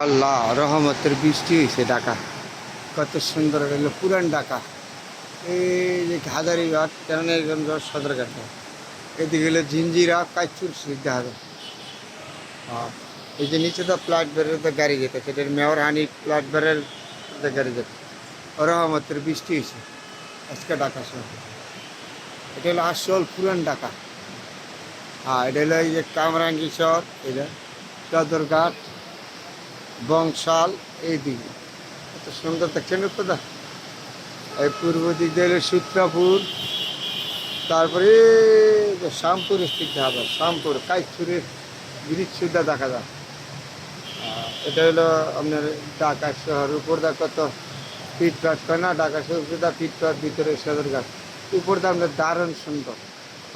আল্লাহ রহমতের বৃষ্টি হয়েছে ঢাকা। কত সুন্দর হলো পুরান ঢাকা। এই যে হাজারিঘাট কেরানীগঞ্জ সদরঘাট, এদিকে হলো ঝিঞ্জিরা কাইচুর দেখা যায়। এই যে নিচে তো প্লাট বেরের তো গাড়ি যেতে, সেটার মেয়র হানি প্লাট বেরের গাড়ি যেতে। রহমতের বৃষ্টি হয়েছে আজকে ঢাকা শহর। এটা হলো আসল পুরান ঢাকা। এটা হলো এই যে কামরাঙ্গি শহর, এটা সদরঘাট, বংশাল, এই দিকে এত সুন্দর দেখছেন কোথা। এই পূর্ব দিক দিয়ে হলো সূত্রাপুর, তারপরে শ্যামপুর স্থিত ঢাবা, শ্যামপুর কাইচুরের ব্রিজ সুদ্ধা দেখা যায়। এটা হলো আপনার ঢাকা শহর। উপর দা কত ফিটপাট করে না, ঢাকা শহর সুদ্ধা ফিটপাট, ভিতরে সদরঘাট, উপর দা আপনার দারুণ সুন্দর।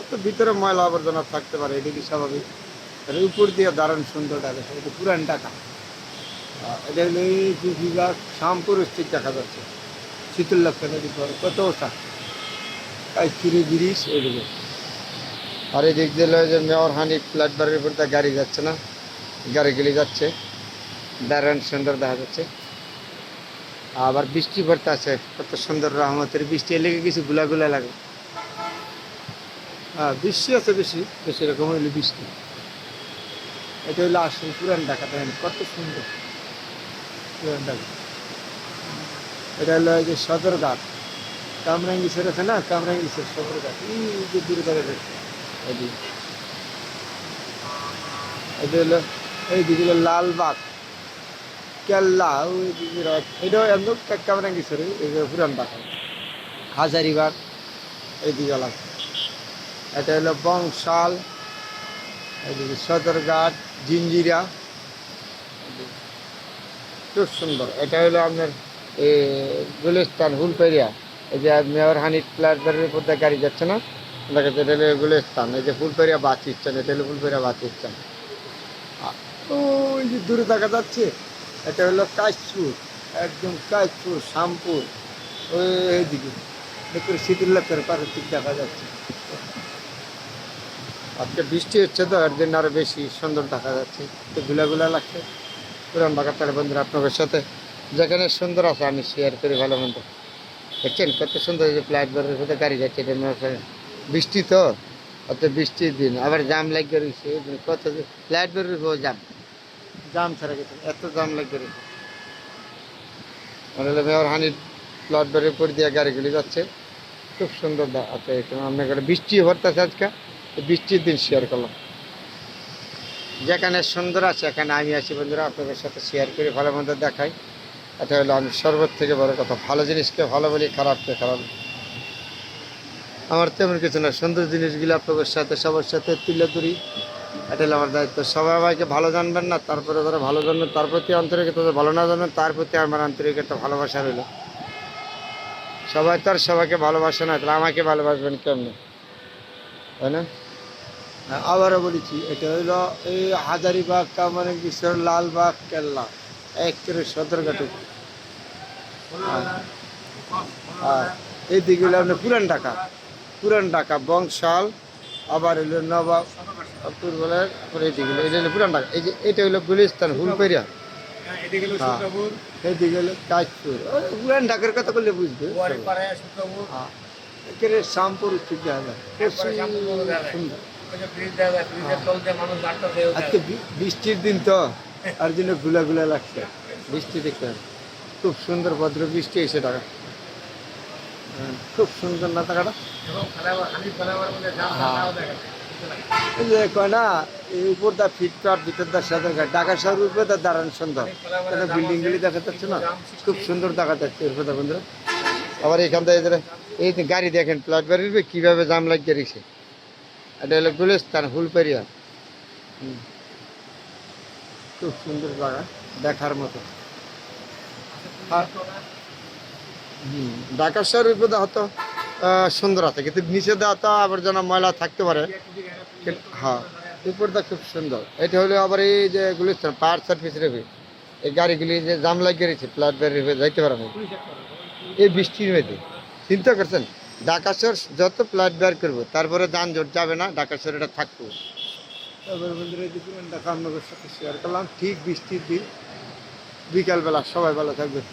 অত ভিতরে ময়লা আবর্জনা থাকতে পারে, এটা কি স্বাভাবিক। উপর দিয়ে দারুণ সুন্দর ঢাকা শহর, এটা পুরান ঢাকা। এটা হলো এই বিভাগ শ্যামপুর স্থিত দেখা যাচ্ছে, শীতলক্ষা নদী পরে কত ওঠা কাইচুরি ব্রিজ এগুলো। আর এই দিক দিয়ে যে মেয়র হানি ফ্ল্যাট বারের উপর গাড়ি যাচ্ছে না, গাড়িগুলি যাচ্ছে, দারুণ সুন্দর দেখা যাচ্ছে। আবার বৃষ্টি পড়তে আছে, কত সুন্দর রহমতের বৃষ্টি এলে কিছু গুলা লাগে। বৃষ্টি আছে বেশি বেশি রকম হইলে বৃষ্টি। এটা হইলো আসল পুরান ঢাকা, দেখেন কত সুন্দর পুরান ঢাকা। এটা হলো এই যে সদরঘাট, কামরাঙ্গি স্যার আছে না, কামরাঙ্গি স্যার সদরঘাট, এই যে দূরে দাঁড়িয়ে এটা হলো এইদিকে হলো লালবাগ কেল্লা, ওই দিকে এটাও একদম কামরাঙ্গি স্যার, এই যে পুরান ঢাকা। হাজারিবাগ এইদিকে লাগে। এটা হলো বংশাল, এইদিকে সদরঘাট, জিঞ্জিরা, খুব সুন্দর। এটা হলো আপনার গুলিস্তান ফুলপেরিয়া, এই যে মেয়র হানিফ প্লাটবারের উপর দিয়ে গাড়ি যাচ্ছে না, দেখা যাচ্ছে এটা হলো গুলিস্তান। এই যে ফুলপেরিয়া বাস স্ট্যান্ড, এটা হলো ফুলপেরিয়া বাস স্ট্যান্ড। ওই যে দূরে দেখা যাচ্ছে এটা হলো কাশপুর, একদম কাশপুর শ্যামপুর, ওই দিকে দেখুন শীতলক্ষার প্রাকৃতিক দেখা যাচ্ছে। আজকে বৃষ্টি হচ্ছে তো, এর জন্য আরও বেশি সুন্দর দেখা যাচ্ছে, একটু ঘুলা লাগছে। পুরান ঢাকার তাহলে বন্ধুরা আপনাদের সাথে যেখানে সুন্দর আছে আমি শেয়ার করি ভালো মন্দ। দেখছেন কত সুন্দর, যে প্ল্যাটফর্মের সাথে গাড়ি যাচ্ছে, এটা বৃষ্টি তো, অত বৃষ্টির দিন আবার জাম লাগিয়ে রয়েছে, কত প্ল্যাটফর্মের জাম ছাড়া গেছে, এত জাম লাগিয়ে রয়েছে। মানে মেয়র হানির প্ল্যাটফর্মের উপর দিয়ে গাড়িগুলি যাচ্ছে, খুব সুন্দর আছে। আপনার বৃষ্টি ভরতেছে আজকে, বৃষ্টির দিন শেয়ার করলাম। যেখানে সুন্দর আছে এখানে আমি আছি বন্ধুরা, আপনাদের সাথে শেয়ার করে ভালো মন্দ দেখাই। এটা হলো আমি সর্বত থেকে বড় কথা, ভালো জিনিসকে ভালো বলি, খারাপকে খারাপ। আমার তেমন কিছু না, সুন্দর জিনিসগুলো আপনাদের সাথে সবার সাথে তুলে ধরি, এটা হলো আমার দায়িত্ব। সবাইকে ভালো জানবেন না, তারপরে যারা ভালো জানবেন তার প্রতি আন্তরিকতা, ভালো না জানবেন তার প্রতি আমার আন্তরিক একটা ভালোবাসা রইল। সবাই তো আর সবাইকে ভালোবাসে না, তাহলে আমাকে ভালোবাসবেন কেমনি, তাই না? আবারও বলেছি, এটা হইলো এই হাজারিবাগ, কামারহাটি, লালবাগ, কেল্লা, একেবারে সদরঘাট। আর এইদিকে হলো আপনার পুরান ঢাকা, পুরান ঢাকা বংশাল, আবার হইলো নবাবপুর বলে, এইদিকে হলো এটা হলো পুরান ঢাকা। এই যে এটা হইলো গুলিস্তান ফুলপেরিয়া, এইদিকে হলো কাশপুর। পুরান ঢাকার কথা বললে বুঝবে। একেবারে শ্যামপুর স্থিত জায়গা, সুন্দর। আজকে বৃষ্টির দিন তো, আর জন্য গুলা লাগছে বৃষ্টি দেখতে, খুব সুন্দর ভদ্র বৃষ্টি এসে টাকা, খুব সুন্দর না টাকাটা। এই যে কয় না, এই উপর দা ফিটপাট, ভিতর দা সদরঘাট, ঢাকা শহর উপরে দা দারুণ সুন্দর, বিল্ডিংগুলি দেখা যাচ্ছে না, খুব সুন্দর দেখা যাচ্ছে এর কথা বন্ধুরা। আবার এখান থেকে এই গাড়ি দেখেন প্লাট বাড়ির কীভাবে জাম লাগিয়ে রেখেছে। এটা হলো গুলিস্তান ফুলপেরিয়া, খুব সুন্দর জায়গা দেখার মতো। ঢাকা শহরের উপরে হয়তো সুন্দর আছে, কিন্তু নিচে দেওয়া তো আবর্জনা ময়লা থাকতে পারে। হ্যাঁ, উপরটা খুব সুন্দর। এটা হলো আবার এই যে গুলিস্তান পাহাড় সার্ভিস রেখে এই গাড়িগুলি যে জাম লাগিয়ে রয়েছে, প্লাট বের যাইতে পারে না এই বৃষ্টির মধ্যে। চিন্তা করছেন, ঢাকা শহর যত প্লাট বের করবো তারপরে যানজট যাবে না, ঢাকা শহর এটা থাকবো। তারপরে বন্ধুরা এই পুরান ঢাকা আপনাদের সাথে শেয়ার করলাম, ঠিক বৃষ্টির দিন বিকালবেলা। সবাই ভালো থাকবেন।